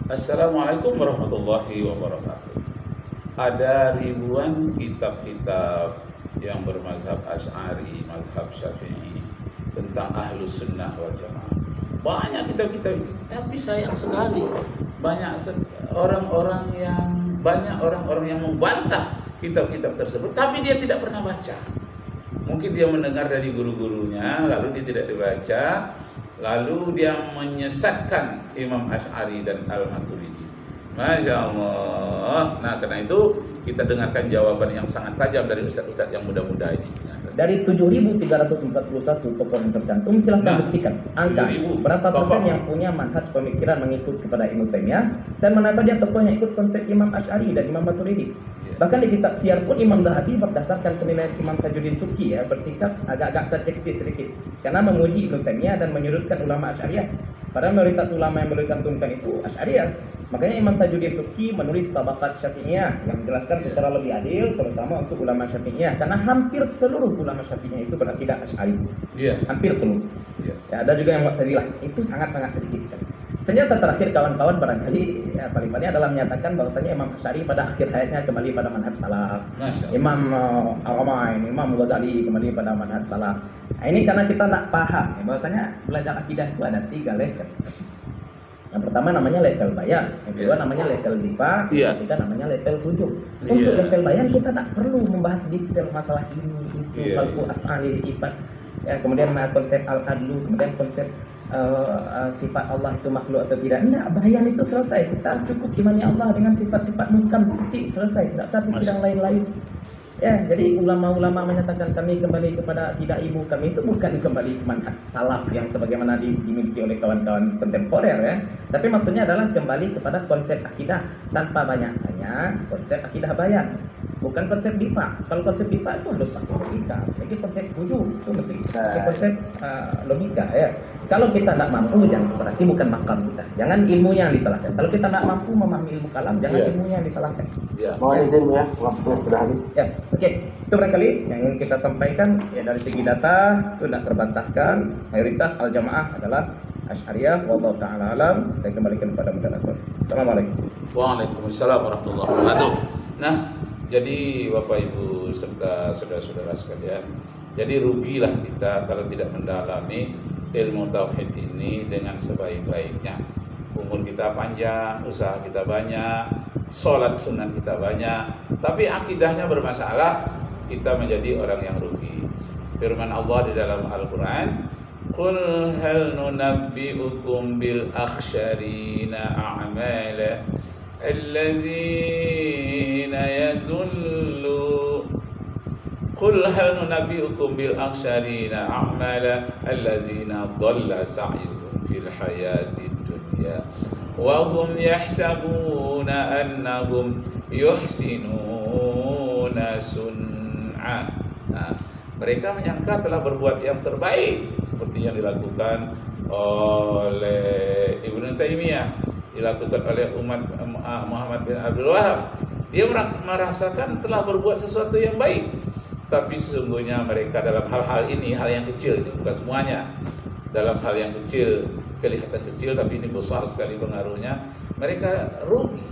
Assalamualaikum warahmatullahi wabarakatuh. Ada ribuan kitab-kitab yang bermazhab Asy'ari, mazhab Syafi'i tentang Ahlus Sunnah wal Jamaah. Banyak kitab-kitab itu, tapi sayang sekali banyak orang-orang yang membantah kitab-kitab tersebut, tapi dia tidak pernah baca. Mungkin dia mendengar dari guru-gurunya, lalu dia tidak dibaca, lalu dia menyesatkan Imam Asy'ari dan Al-Maturidi. Masya Allah. Nah, karena itu kita dengarkan jawaban yang sangat tajam dari ustaz-ustaz yang muda-muda ini. Dari 7.341 tokoh yang tercantum, silahkan buktikan angka berapa persen yang punya manhaj pemikiran mengikut kepada Ibnu Taimiyah, dan mana saja tokoh yang ikut konsep Imam Asy'ari dan Imam Maturidi. Bahkan di kitab Syiar pun Imam Zahabi berdasarkan penilaian Imam Tajuddin Subki bersikap agak-agak subjektif sedikit karena memuji Ibnu Taimiyah dan menyudutkan ulama Asy'ariyah. Padahal mayoritas ulama yang beliau cantumkan itu Asy'ariyah. Makanya Imam Tajuddin Subki menulis Tabaqat Syafi'iyah yang menjelaskan secara lebih adil, terutama untuk ulama Syafi'iyah, karena hampir seluruh ulama Syafi'iyah itu berakidah Asy'ari. Hampir seluruh. Ya, ada juga yang Mu'tazilah. Itu sangat-sangat sedikit sekali. Senjata terakhir kawan-kawan barangkali paling adalah menyatakan bahwasanya Imam Asy'ari pada akhir hayatnya kembali pada manhaj salaf. Imam Al-Ramain, Imam Ghazali kembali pada manhaj salaf. Nah, ini karena kita tak paham bahwasanya belajar akidah itu ada 3 level. Yang pertama namanya level bayan, yang kedua namanya level dipa, yang ketiga namanya level tujuh. Untuk level bayan kita tak perlu membahas detail masalah ini, itu, falku af'ali ifat. Ya, kemudian konsep al-adlu, kemudian konsep sifat Allah itu makhluk atau tidak. Enggak, bayan itu selesai. Kita cukup imani Allah dengan sifat-sifat muhkam, titik, selesai. Tidak usah pikiran lain-lain. Ya, jadi ulama-ulama menyatakan kami kembali kepada akidah ibu kami itu bukan kembali ke manhaj salaf yang sebagaimana dimiliki oleh kawan-kawan kontemporer ya. Tapi maksudnya adalah kembali kepada konsep akidah tanpa banyak tanya, konsep akidah bayan. Bukan konsep difa. Kalau konsep difa itu harus satu logika. Jadi konsep tujuh itu mesti konsep logika ya. Kalau kita tidak mampu, jangan berarti bukan makam kita. Jangan ilmunya yang disalahkan. Kalau kita tidak mampu memahami ilmu kalam, jangan ilmunya yang disalahkan. Mohon izin ya, waktu sudah habis. Ya, oke. Itu barangkali yang ingin kita sampaikan ya. Dari segi data itu tidak terbantahkan. Mayoritas al-jamaah adalah Asy'ariyah. Wallahu ta'ala alam. Saya kembalikan kepada moderator. Assalamualaikum. Waalaikumsalam warahmatullahi wabarakatuh. Nah, jadi Bapak Ibu serta saudara-saudara sekalian, jadi rugilah kita kalau tidak mendalami ilmu tauhid ini dengan sebaik-baiknya. Umur kita panjang, usaha kita banyak, sholat sunat kita banyak, tapi akidahnya bermasalah, kita menjadi orang yang rugi. Firman Allah di dalam Al-Quran, Qul hal nunabbi'ukum bil akhsyarina a'mala alladzina yadullu Qul hal nunabbi'ukum bil akhsyarina a'mala alladzina dhalla sa'yuhum fil hayatid dunya wa hum yahsabuna annahum yuhsinuna sun'a. Nah, mereka menyangka telah berbuat yang terbaik seperti yang dilakukan oleh Ibnu Taimiyah, dilakukan oleh umat Muhammad bin Abdul Wahab. Dia merasakan telah berbuat sesuatu yang baik, tapi sesungguhnya mereka dalam hal-hal ini, hal yang kecil, ini bukan semuanya. Dalam hal yang kecil, kelihatan kecil, tapi ini besar sekali pengaruhnya. Mereka rugi.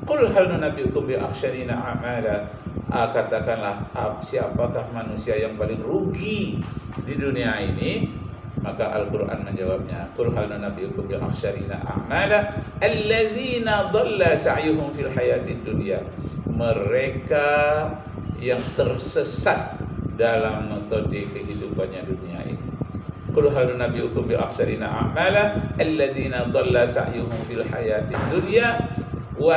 Qul hal nunabbi'ukum bi akhsyarina a'mala. Katakanlah, siapakah manusia yang paling rugi di dunia ini? Maka Al-Quran menjawabnya, Qul hal nunabbi'ukum bi akhsyarina a'mala alladzina dhalla sa'yuhum fil hayatid dunya. Mereka yang tersesat dalam metode kehidupannya dunia ini. Qul hal nunabbi'ukum bi akhsyarina a'mala alladzina dhalla sa'yuhum fil hayatid dunya wa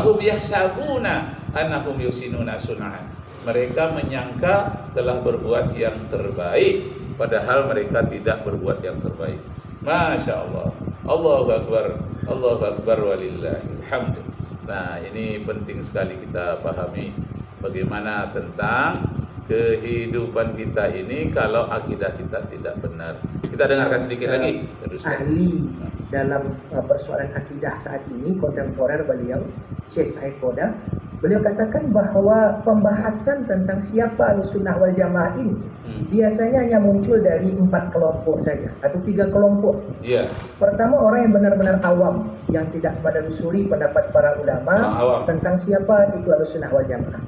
hum yahsabuna annahum yusinuna sun'an. Mereka menyangka telah berbuat yang terbaik, padahal mereka tidak berbuat yang terbaik. Masya Allah. Allahu Akbar. Allahu Akbar walillahil hamd. Nah, ini penting sekali kita pahami bagaimana tentang kehidupan kita ini kalau akidah kita tidak benar. Kita dengarkan sedikit lagi. Ahli dalam persoalan akidah saat ini kontemporer beliau Syekh Said Qoda Beliau katakan bahwa pembahasan tentang siapa Ahlussunnah wal Jamaah ini biasanya hanya muncul dari 4 kelompok saja atau 3 kelompok. Iya. Pertama, orang yang benar-benar awam yang tidak menelusuri pendapat para ulama tentang siapa itu Ahlussunnah wal Jamaah.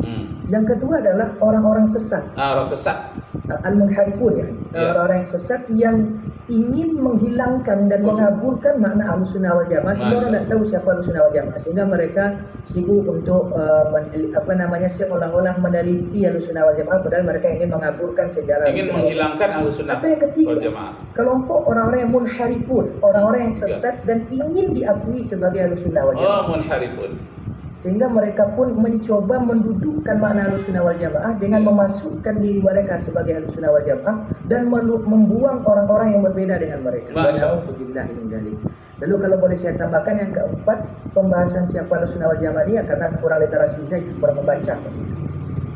Yang kedua adalah orang-orang sesat. Orang sesat. Al-munharifun ya. Orang-orang yang sesat yang ingin menghilangkan dan mengaburkan makna Ahlussunnah wal Jamaah sehingga orang tidak tahu siapa Ahlussunnah wal Jamaah, sehingga mereka sibuk untuk seolah-olah meneliti Ahlussunnah wal Jamaah padahal mereka ingin mengaburkan sejarah, ingin menghilangkan Ahlussunnah wal Jamaah. Kelompok orang-orang yang munharifun, orang-orang yang sesat dan ingin diakui sebagai Ahlussunnah wal Jamaah. Munharifun. Sehingga mereka pun mencoba mendudukkan makna Ahlussunnah wal Jamaah dengan memasukkan diri mereka sebagai Ahlussunnah wal Jamaah dan membuang orang-orang yang berbeda dengan mereka. Lalu kalau boleh saya tambahkan yang keempat, pembahasan siapa Ahlussunnah wal Jamaah ini karena kurang literasi saya kurang membaca.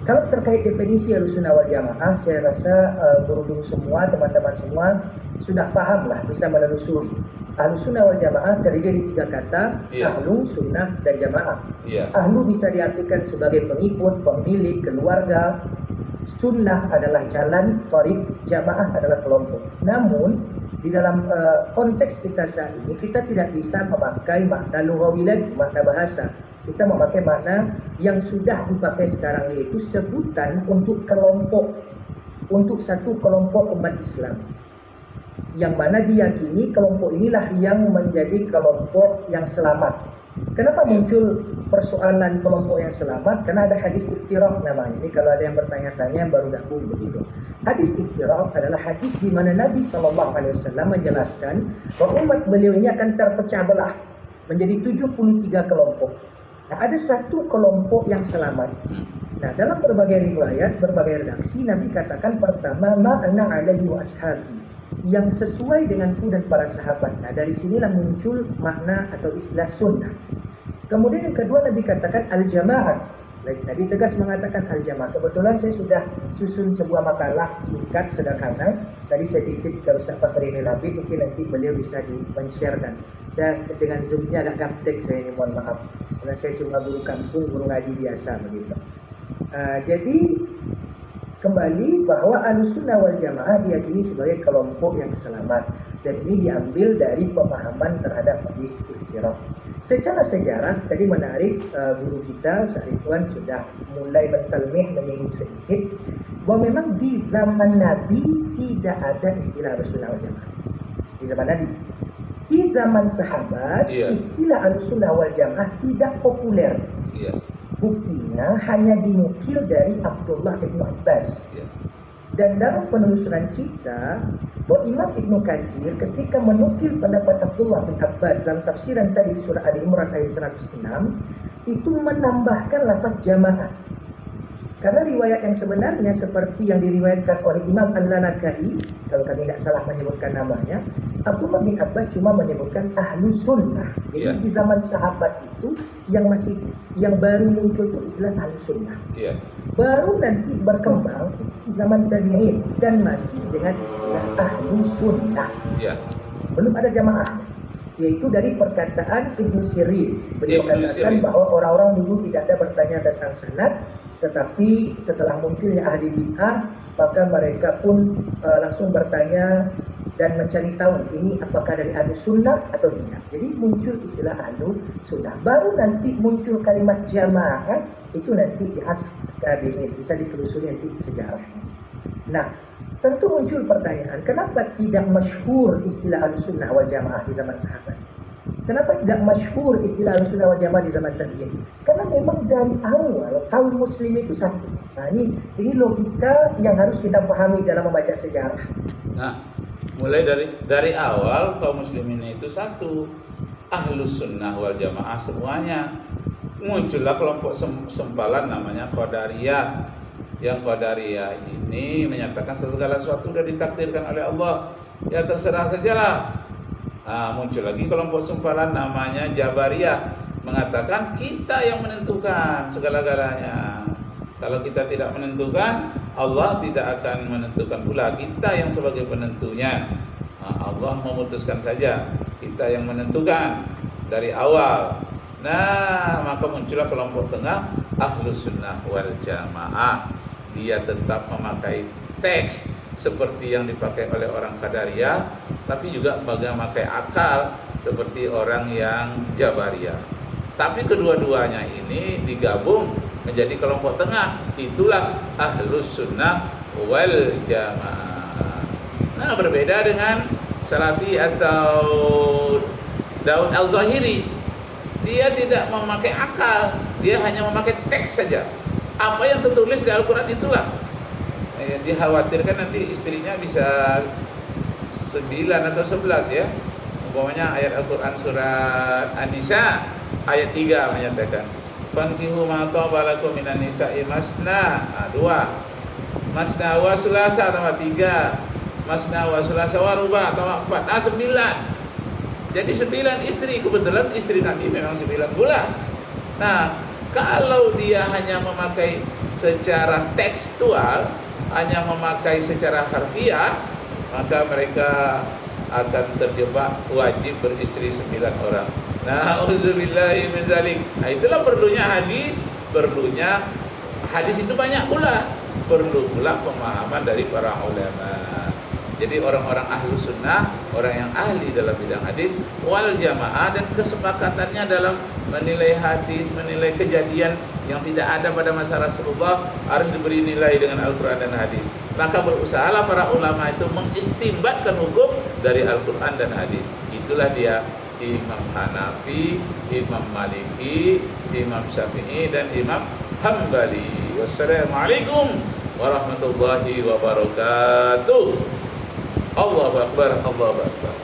Kalau terkait definisi Ahlussunnah wal Jamaah, saya rasa guru-guru semua, teman-teman semua sudah paham lah, bisa menelusuri. Ahlussunnah wal Jamaah terdiri dari 3 kata, ahlu, sunnah, dan jamaah. Ahlu bisa diartikan sebagai pengikut, pemilik, keluarga. Sunnah adalah jalan, thariq, jamaah adalah kelompok. Namun di dalam konteks kita saat ini, kita tidak bisa memakai makna lughawi lagi, makna bahasa. Kita memakai makna yang sudah dipakai sekarang, yaitu sebutan untuk kelompok, untuk satu kelompok umat Islam, yang mana diyakini kelompok inilah yang menjadi kelompok yang selamat. Kenapa muncul persoalan kelompok yang selamat? Karena ada hadis iftiraq namanya. Ini kalau ada yang bertanya-tanya yang baru gabung begitu. Hadis iftiraq adalah hadis di mana Nabi SAW menjelaskan bahwa umat beliau ini akan terpecah belah menjadi 73 kelompok. Nah, ada satu kelompok yang selamat. Nah, dalam berbagai riwayat, berbagai redaksi, Nabi katakan pertama, ma'ana alaihi wa ashabi, yang sesuai denganku dan para sahabat. Nah, dari sinilah muncul makna atau istilah sunnah. Kemudian yang kedua, Nabi katakan al-jamaah. Nabi tegas mengatakan al-jamaah. Kebetulan saya sudah susun sebuah makalah singkat, sederhana. Tadi saya titip ke Ustaz Fakhrini Labib, mungkin nanti beliau bisa di-share-kan. Saya dengan zoomnya agak gaptek, saya ini mohon maaf. Karena saya cuma guru kampung, guru ngaji biasa begitu. Jadi kembali bahwa Ahlussunnah wal Jamaah diyakini sebagai kelompok yang selamat, dan ini diambil dari pemahaman terhadap hadis iftiraq. Secara sejarah tadi menarik, guru kita Syarifwan sudah mulai mentalmih, menyinggung sedikit bahwa memang di zaman Nabi tidak ada istilah Ahlussunnah wal Jamaah. Di zaman Nabi, di zaman sahabat, istilah Ahlussunnah wal Jamaah tidak populer. Buktinya hanya dinukil dari Abdullah bin Abbas. Dan dalam penelusuran kita, bahwa Imam Ibnu Katsir ketika menukil pendapat Abdullah bin Abbas dalam tafsiran tadi surah Ali Imran ayat 106, itu menambahkan lafaz jamaah. Karena riwayat yang sebenarnya seperti yang diriwayatkan oleh Imam Al-Lanakai, kalau kami tidak salah menyebutkan namanya, Abdullah bin Abbas cuma menyebutkan ahlu sunnah. Jadi di zaman sahabat itu yang baru muncul itu istilah ahlu sunnah. Baru nanti berkembang di zaman tabi'in dan masih dengan istilah ahlu sunnah. Belum ada jamaah. Yaitu dari perkataan Ibnu Sirin. Beliau katakan bahwa orang-orang dulu tidak ada bertanya tentang sanad, tetapi setelah munculnya ahli bid'ah, maka mereka pun langsung bertanya dan mencari tahu ini apakah dari ahli sunnah atau tidak. Jadi muncul istilah ahlu sunnah. Baru nanti muncul kalimat jamaah, itu nanti dihas tabi'in, bisa ditelusuri nanti di sejarahnya. Nah, tentu muncul pertanyaan, kenapa tidak masyhur istilah Ahlussunnah wal Jamaah di zaman sahabat? Kenapa tidak masyhur istilah Ahlussunnah wal Jamaah di zaman tabi'in? Karena memang dari awal kaum muslim itu satu. Nah, ini logika yang harus kita pahami dalam membaca sejarah. Nah, mulai dari awal kaum muslimin itu satu. Ahlussunnah wal Jamaah semuanya. Muncullah kelompok sempalan namanya Qadariyah. Yang Qadariyah ini menyatakan segala sesuatu sudah ditakdirkan oleh Allah, ya terserah sajalah. Muncul lagi kelompok sempalan namanya Jabariyah, mengatakan kita yang menentukan segala-galanya. Kalau kita tidak menentukan, Allah tidak akan menentukan pula, kita yang sebagai penentunya. Allah memutuskan saja, kita yang menentukan dari awal. Nah, maka muncullah kelompok tengah Ahlus Sunnah wal Jamaah. Dia tetap memakai teks seperti yang dipakai oleh orang Qadariyah, tapi juga memakai akal seperti orang yang Jabariyah. Tapi kedua-duanya ini digabung menjadi kelompok tengah. Itulah Ahlus Sunnah wal Jamaah. Nah, berbeda dengan Salafi atau Daud Al-Zahiri. Dia tidak memakai akal, dia hanya memakai teks saja. Apa yang tertulis di Al-Quran itulah. Dikhawatirkan nanti istrinya bisa 9 atau 11 ya. Umpamanya ayat Al-Quran surat An-Nisa ayat 3 menyatakan, "Fankihu ma taba lakum minan nisa'i masna." 2. Masna wa sulasa tambah 3. Masna wa sulasa wa ruba tambah 4. 9. Jadi 9 istri. Kebetulan istri Nabi memang 9 pula. Nah, kalau dia hanya memakai secara tekstual, hanya memakai secara harfiah, maka mereka akan terjebak wajib beristri 9 orang. Na'udzubillahi min dzalik. Nah, itulah perlunya hadis, perlunya hadis itu banyak pula, perlu pula pemahaman dari para ulama. Jadi orang-orang ahlu sunnah, orang yang ahli dalam bidang hadis wal jamaah, dan kesepakatannya dalam menilai hadis, menilai kejadian yang tidak ada pada masa Rasulullah harus diberi nilai dengan Al-Quran dan hadis. Maka berusahalah para ulama itu mengistimbatkan hukum dari Al-Quran dan hadis. Itulah dia Imam Hanafi, Imam Maliki, Imam Syafi'i, dan Imam Hambali. Wassalamualaikum warahmatullahi wabarakatuh. Allahu Akbar, Allahu Akbar.